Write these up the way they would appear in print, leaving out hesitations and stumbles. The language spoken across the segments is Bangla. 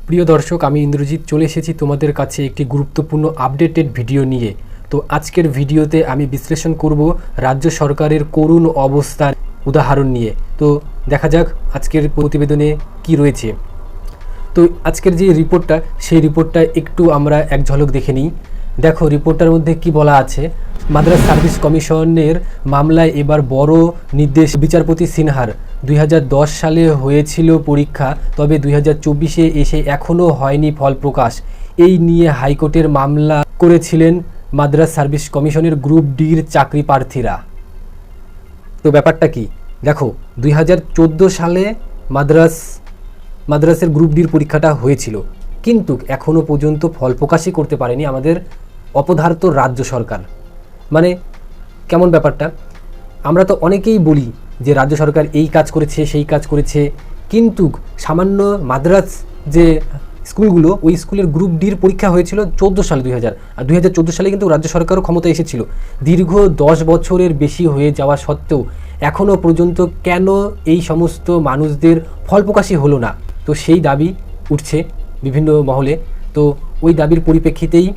প্রিয় দর্শক, আমি ইন্দ্রজিৎ চলে এসেছি তোমাদের কাছে একটি গুরুত্বপূর্ণ আপডেটেড ভিডিও নিয়ে। তো আজকের ভিডিওতে আমি বিশ্লেষণ করব রাজ্য সরকারের করুণ অবস্থার উদাহরণ নিয়ে। তো দেখা যাক আজকের প্রতিবেদনে কি রয়েছে। তো আজকের যে রিপোর্টটা, সেই রিপোর্টটা একটু আমরা এক ঝলক দেখে নিই। দেখো রিপোর্টটার মধ্যে কি বলা আছে। মাদ্রাস সার্ভিস কমিশনের মামলায় এবার বড় নির্দেশ বিচারপতি সিনহার। 2010 সালে হয়েছিল পরীক্ষা, তবে 2024-এ এসে এখনও হয়নি ফল প্রকাশ। এই নিয়ে হাইকোর্টের মামলা করেছিলেন মাদ্রাস সার্ভিস কমিশনের গ্রুপ ডির চাকরি প্রার্থীরা। তো ব্যাপারটা কি দেখো, 2014 সালে মাদ্রাসের গ্রুপ ডির পরীক্ষাটা হয়েছিল, কিন্তু এখনও পর্যন্ত ফল প্রকাশই করতে পারেনি আমাদের অপদার্থ রাজ্য সরকার। মানে কেমন ব্যাপারটা, আমরা তো অনেকেই বলি যে রাজ্য সরকার এই কাজ করেছে সেই কাজ করেছে, কিন্তু সামান্য মাদ্রাস যে স্কুলগুলো, ওই স্কুলের গ্রুপ ডির পরীক্ষা হয়েছিল 14 সালে 2000, আর 2014 সালে কিন্তু রাজ্য সরকারও ক্ষমতা এসেছিল। দীর্ঘ 10 বছরের বেশি হয়ে যাওয়া সত্ত্বেও এখনও পর্যন্ত কেন এই সমস্ত মানুষদের ফল প্রকাশই হলো না? তো সেই দাবি উঠছে বিভিন্ন মহলে। তো ওই দাবির পরিপ্রেক্ষিতেই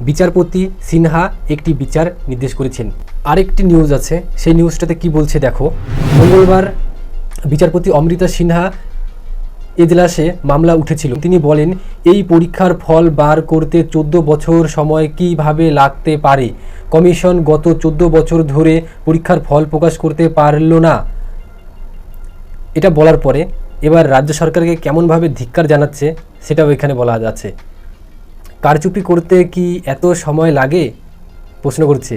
বিচারপতি সিনহা একটি বিচার নির্দেশ করেছেন। আরেকটি নিউজ আছে, সেই নিউজটাতে কি বলছে দেখো। মঙ্গলবার বিচারপতি অমৃতা সিনহা এজলাসে মামলা উঠেছিল। তিনি বলেন, এই পরীক্ষার ফল বার করতে 14 বছর সময় কিভাবে লাগতে পারে? কমিশন গত 14 বছর ধরে পরীক্ষার ফল প্রকাশ করতে পারল না। এটা বলার পরে এবার রাজ্য সরকারকে কেমনভাবে ধিক্কার জানাচ্ছে সেটাও এখানে বলা যাচ্ছে। কারচুপি করতে কি এত সময় লাগে প্রশ্ন করছে।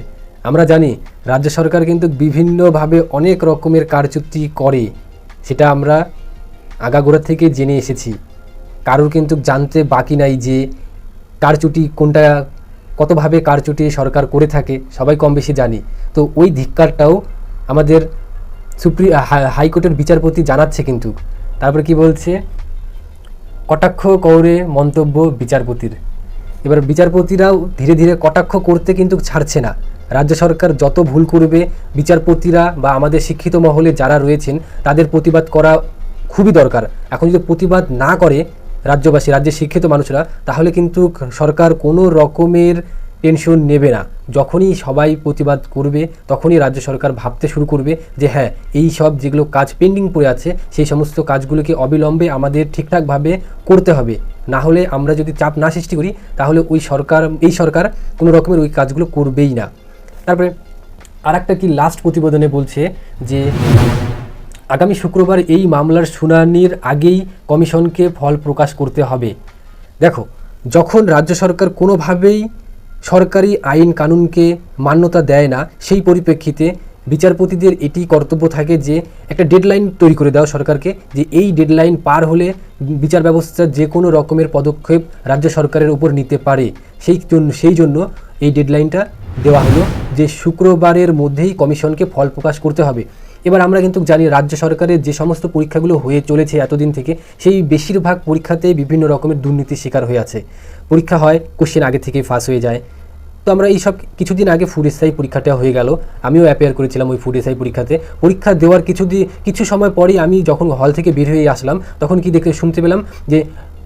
আমরা জানি রাজ্য সরকার কিন্তু বিভিন্নভাবে অনেক রকমের কারচুপি করে, সেটা আমরা আগাগোড়া থেকে জেনে এসেছি। কারোর কিন্তু জানতে বাকি নাই যে কারচুপি কোনটা, কতভাবে কারচুপি সরকার করে থাকে, সবাই কম বেশি জানি। তো ওই ধিক্কারটাও আমাদের হাইকোর্টের বিচারপতি জানাচ্ছে। কিন্তু তারপরে কি বলছে, কটাক্ষ করে মন্তব্য বিচারপতির। এবার বিচারপতিরাও ধীরে ধীরে কটাক্ষ করতে কিন্তু ছাড়ছে না। রাজ্য সরকার যত ভুল করবে, বিচারপতিরা বা আমাদের শিক্ষিত মহলে যারা রয়েছেন তাদের প্রতিবাদ করা খুবই দরকার। এখন যদি প্রতিবাদ না করে রাজ্যবাসী, রাজ্যের শিক্ষিত মানুষরা, তাহলে কিন্তু সরকার কোনো রকমের টেনশন নেবে না। যখনই সবাই প্রতিবাদ করবে তখনই রাজ্য সরকার ভাবতে শুরু করবে যে হ্যাঁ, এই সব যেগুলো কাজ পেন্ডিং পড়ে আছে সেই সমস্ত কাজগুলোকে অবিলম্বে আমাদের ঠিকঠাকভাবে করতে হবে। না হলে আমরা যদি চাপ না সৃষ্টি করি তাহলে এই সরকার কোনো রকমের ওই কাজগুলো করবেই না। তারপরে আর একটা কি লাস্ট প্রতিবেদনে বলছে যে আগামী শুক্রবার এই মামলার শুনানির আগেই কমিশনকে ফল প্রকাশ করতে হবে। দেখো, যখন রাজ্য সরকার কোনোভাবেই সরকারি আইন কানুনকে মান্যতা দেয় না, সেই পরিপ্রেক্ষিতে বিচারপতিদের এটি কর্তব্য থাকে যে একটা ডেডলাইন তৈরি করে দেওয়া সরকারকে, যে এই ডেডলাইন পার হলে বিচার ব্যবস্থার যে কোনো রকমের পদক্ষেপ রাজ্য সরকারের উপর নিতে পারে। সেই জন্য এই ডেডলাইনটা দেওয়া হলো যে শুক্রবারের মধ্যেই কমিশনকে ফল প্রকাশ করতে হবে। এবার আমরা কিন্তু জানি রাজ্য সরকারের যে সমস্ত পরীক্ষাগুলো হয়ে চলেছে এতদিন থেকে, সেই বেশিরভাগ পরীক্ষাতেই বিভিন্ন রকমের দুর্নীতির শিকার হয়ে আছে। পরীক্ষা হয়, কোশ্চেন আগে থেকেই ফাঁস হয়ে যায়। তো আমরা এই সব কিছুদিন আগে ফুড এসআই পরীক্ষাটা হয়ে গেল, আমিও অ্যাপিয়ার করেছিলাম ওই ফুড এসআই পরীক্ষাতে। পরীক্ষা দেওয়ার কিছু সময় পরেই আমি যখন হল থেকে বের হয়ে আসলাম, তখন কি শুনতে পেলাম যে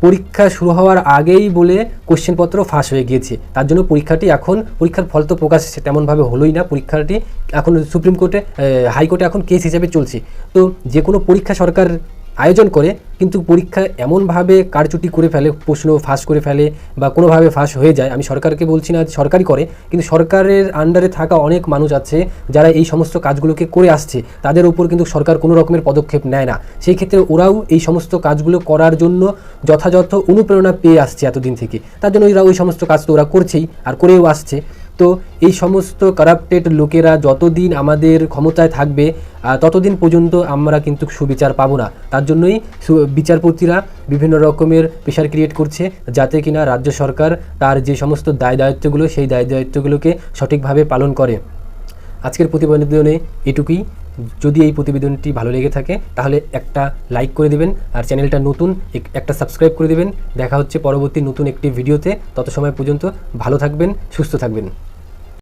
পরীক্ষা শুরু হওয়ার আগেই বলে কোশ্চেনপত্র ফাঁস হয়ে গিয়েছে। তার জন্য পরীক্ষার ফল তো প্রকাশ তেমনভাবে হলোই না। পরীক্ষাটি এখন সুপ্রিম কোর্টে, হাইকোর্টে এখন কেস হিসেবে চলছে। তো যে কোনো পরীক্ষা সরকার আয়োজন করে, কিন্তু পরীক্ষা এমনভাবে কারচুপি করে ফেলে, প্রশ্ন ফাঁস করে ফেলে বা কোনোভাবে ফাঁস হয়ে যায়। আমি সরকারকে বলছি না সরকারই করে, কিন্তু সরকারের আন্ডারে থাকা অনেক মানুষ আছে যারা এই সমস্ত কাজগুলোকে করে আসছে, তাদের উপর কিন্তু সরকার কোনো রকমের পদক্ষেপ নেয় না। সেই ক্ষেত্রে ওরাও এই সমস্ত কাজগুলো করার জন্য যথাযথ অনুপ্রেরণা পেয়ে আসছে এতদিন থেকে। তার জন্য ওই সমস্ত কাজ তো ওরা করছেই আর করেও আসছে। তো এই সমস্ত কারাপ্টেড লোকেরা যতদিন আমাদের ক্ষমতায় থাকবে ততদিন পর্যন্ত আমরা কিন্তু সুবিচার পাবো না। তার জন্যই বিচারপতিরা বিভিন্ন রকমের প্রেশার ক্রিয়েট করছে, যাতে কিনা রাজ্য সরকার তার যে সমস্ত দায়িত্বগুলো, সেই দায়িত্বগুলোকে সঠিকভাবে পালন করে। আজকের প্রতিবেদনে এটুকুই। যদি এই প্রতিবেদনটি ভালো লেগে থাকে তাহলে একটা লাইক করে দেবেন, আর চ্যানেলটা নতুন একটা সাবস্ক্রাইব করে দেবেন। দেখা হচ্ছে পরবর্তী নতুন একটি ভিডিওতে। তত সময় পর্যন্ত ভালো থাকবেন, সুস্থ থাকবেন।